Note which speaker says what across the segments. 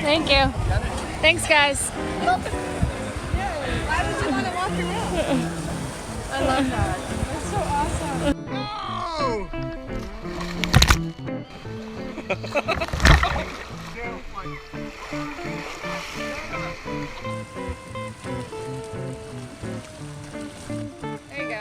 Speaker 1: Thank you. Thanks, guys.
Speaker 2: Why would you want to walk around? I love that. That's so awesome.
Speaker 3: Oh!
Speaker 1: There you go.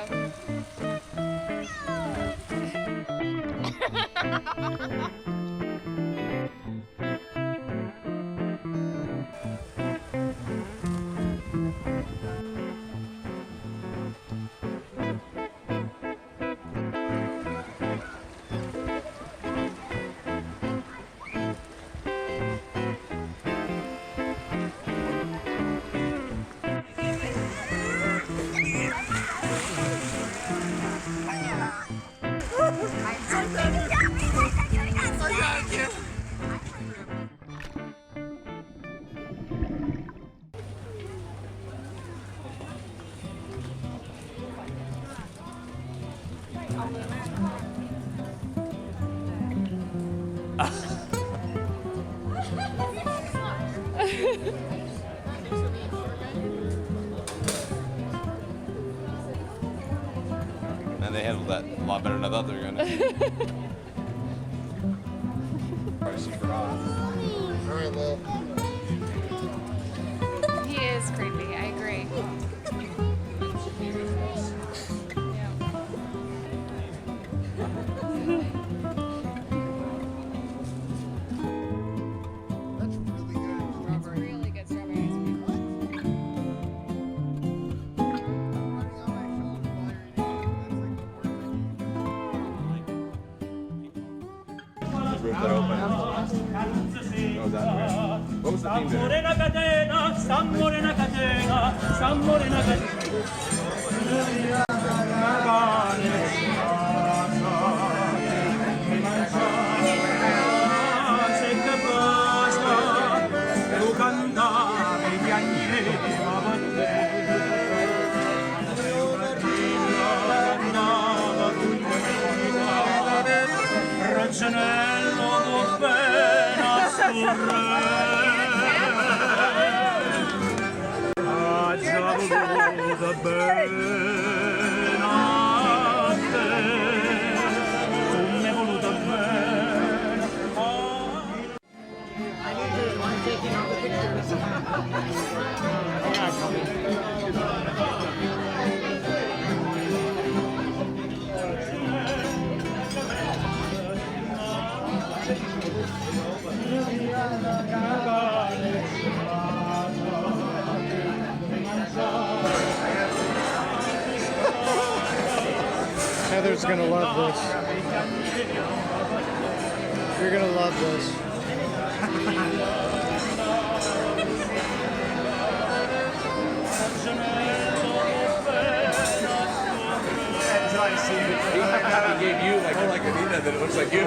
Speaker 3: And they handled that a lot better than I thought they were gonna. Super hot. All right, Lil.
Speaker 1: He is creepy, I agree.
Speaker 3: They're open. Goes out there. What was the theme there?
Speaker 4: Heather's gonna love this. You're gonna love this.
Speaker 3: He gave you like Anita that it looks like you.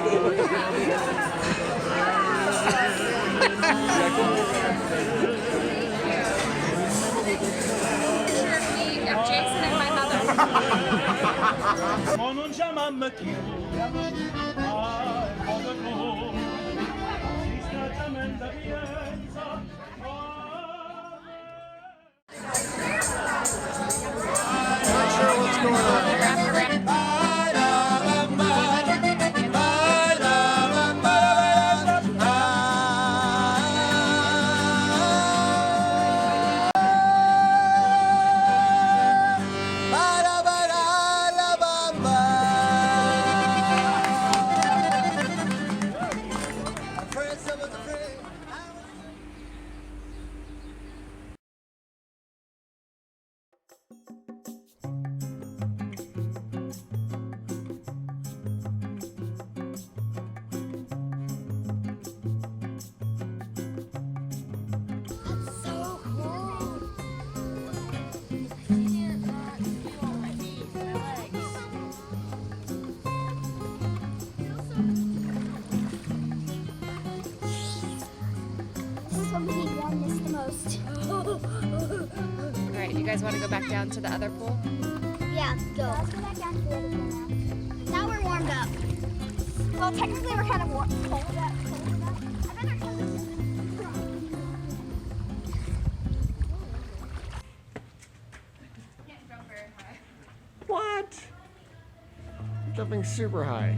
Speaker 1: Of Jason and my mother.
Speaker 4: Not sure what's going on here.
Speaker 1: Alright, you guys want to go back down to the other pool?
Speaker 5: Yeah, go. Let's go back down to the other pool now. Now we're warmed up. Well, technically we're kind of cold. I bet our toes
Speaker 1: Can't jump very high.
Speaker 4: What? Jumping super high.